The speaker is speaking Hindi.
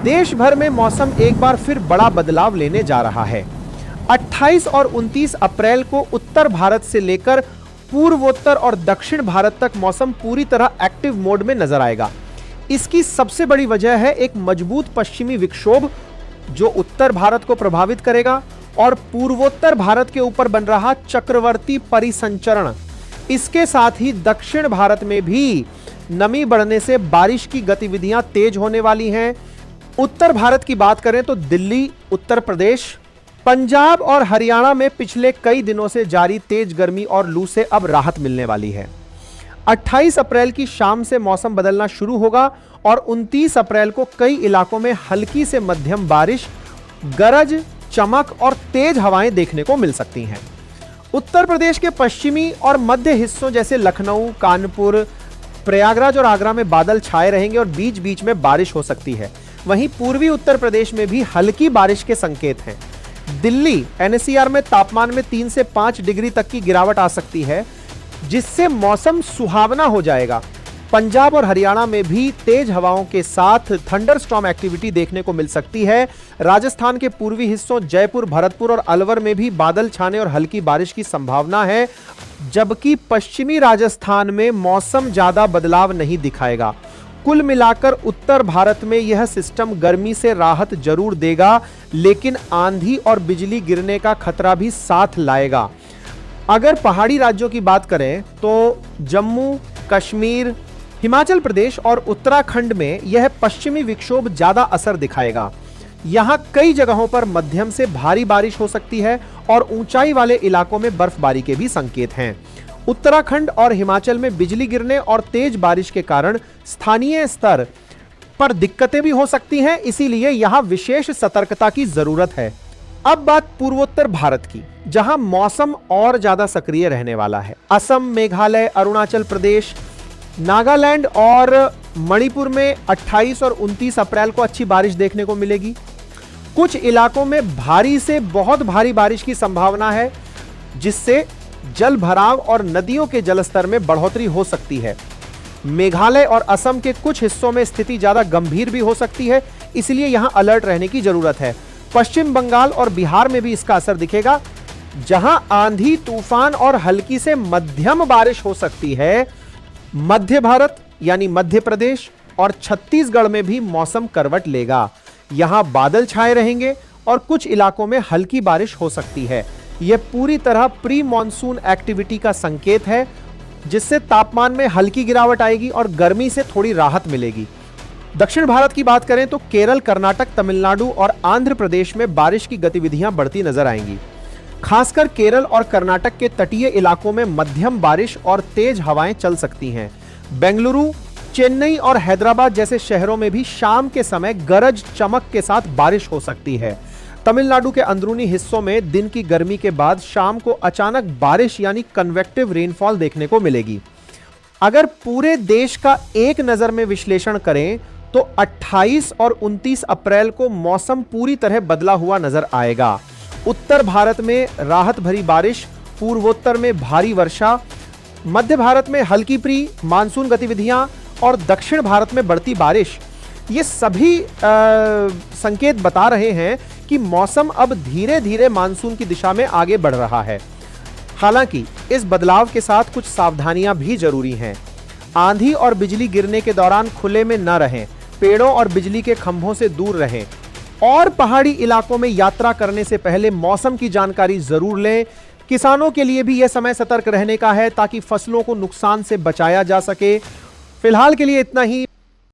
देश भर में मौसम एक बार फिर बड़ा बदलाव लेने जा रहा है। 28 और 29 अप्रैल को उत्तर भारत से लेकर पूर्वोत्तर और दक्षिण भारत तक मौसम पूरी तरह एक्टिव मोड में नजर आएगा। इसकी सबसे बड़ी वजह है एक मजबूत पश्चिमी विक्षोभ जो उत्तर भारत को प्रभावित करेगा और पूर्वोत्तर भारत के ऊपर बन रहा चक्रवर्ती परिसंचरण। इसके साथ ही दक्षिण भारत में भी नमी बढ़ने से बारिश की गतिविधियां तेज होने वाली हैं। उत्तर भारत की बात करें तो दिल्ली, उत्तर प्रदेश, पंजाब और हरियाणा में पिछले कई दिनों से जारी तेज गर्मी और लू से अब राहत मिलने वाली है। 28 अप्रैल की शाम से मौसम बदलना शुरू होगा और 29 अप्रैल को कई इलाकों में हल्की से मध्यम बारिश, गरज, चमक और तेज हवाएं देखने को मिल सकती हैं। उत्तर प्रदेश के पश्चिमी और मध्य हिस्सों जैसे लखनऊ, कानपुर, प्रयागराज और आगरा में बादल छाए रहेंगे और बीच बीच में बारिश हो सकती है। वहीं पूर्वी उत्तर प्रदेश में भी हल्की बारिश के संकेत हैं। दिल्ली, एनसीआर में तापमान में 3 से 5 डिग्री तक की गिरावट आ सकती है, जिससे मौसम सुहावना हो जाएगा। पंजाब और हरियाणा में भी तेज हवाओं के साथ थंडरस्टॉर्म एक्टिविटी देखने को मिल सकती है। राजस्थान के पूर्वी हिस्सों जयपुर, भरतपुर और अलवर में भी बादल छाने और हल्की बारिश की संभावना है, जबकि पश्चिमी राजस्थान में मौसम ज्यादा बदलाव नहीं दिखाएगा। कुल मिलाकर उत्तर भारत में यह सिस्टम गर्मी से राहत जरूर देगा, लेकिन आंधी और बिजली गिरने का खतरा भी साथ लाएगा। अगर पहाड़ी राज्यों की बात करें तो जम्मू, कश्मीर, हिमाचल प्रदेश और उत्तराखंड में यह पश्चिमी विक्षोभ ज्यादा असर दिखाएगा। यहां कई जगहों पर मध्यम से भारी बारिश हो सकती है और ऊंचाई वाले इलाकों में बर्फबारी के भी संकेत हैं। उत्तराखंड और हिमाचल में बिजली गिरने और तेज बारिश के कारण स्थानीय स्तर पर दिक्कतें भी हो सकती हैं, इसीलिए यहां विशेष सतर्कता की जरूरत है। अब बात पूर्वोत्तर भारत की, जहां मौसम और ज्यादा सक्रिय रहने वाला है। असम, मेघालय, अरुणाचल प्रदेश, नागालैंड और मणिपुर में 28 और 29 अप्रैल को अच्छी बारिश देखने को मिलेगी। कुछ इलाकों में भारी से बहुत भारी बारिश की संभावना है, जिससे जल भराव और नदियों के जलस्तर में बढ़ोतरी हो सकती है। मेघालय और असम के कुछ हिस्सों में स्थिति ज्यादा गंभीर भी हो सकती है, इसलिए यहां अलर्ट रहने की जरूरत है। पश्चिम बंगाल और बिहार में भी इसका असर दिखेगा, जहां आंधी, तूफान और हल्की से मध्यम बारिश हो सकती है। मध्य भारत यानी मध्य प्रदेश और छत्तीसगढ़ में भी मौसम करवट लेगा। यहां बादल छाए रहेंगे और कुछ इलाकों में हल्की बारिश हो सकती है। यह पूरी तरह प्री मॉनसून एक्टिविटी का संकेत है, जिससे तापमान में हल्की गिरावट आएगी और गर्मी से थोड़ी राहत मिलेगी। दक्षिण भारत की बात करें तो केरल, कर्नाटक, तमिलनाडु और आंध्र प्रदेश में बारिश की गतिविधियां बढ़ती नजर आएंगी। खासकर केरल और कर्नाटक के तटीय इलाकों में मध्यम बारिश और तेज हवाएं चल सकती हैं। बेंगलुरु, चेन्नई और हैदराबाद जैसे शहरों में भी शाम के समय गरज, चमक के साथ बारिश हो सकती है। तमिलनाडु के अंदरूनी हिस्सों में दिन की गर्मी के बाद शाम को अचानक बारिश यानी कन्वेक्टिव रेनफॉल देखने को मिलेगी। अगर पूरे देश का एक नजर में विश्लेषण करें तो 28 और 29 अप्रैल को मौसम पूरी तरह बदला हुआ नजर आएगा। उत्तर भारत में राहत भरी बारिश, पूर्वोत्तर में भारी वर्षा, मध्य भारत में हल्की प्री मानसून गतिविधियां और दक्षिण भारत में बढ़ती बारिश, ये सभी संकेत बता रहे हैं कि मौसम अब धीरे धीरे मानसून की दिशा में आगे बढ़ रहा है। हालांकि इस बदलाव के साथ कुछ सावधानियां भी जरूरी हैं। आंधी और बिजली गिरने के दौरान खुले में न रहें, पेड़ों और बिजली के खंभों से दूर रहें और पहाड़ी इलाकों में यात्रा करने से पहले मौसम की जानकारी जरूर लें। किसानों के लिए भी यह समय सतर्क रहने का है ताकि फसलों को नुकसान से बचाया जा सके। फिलहाल के लिए इतना ही।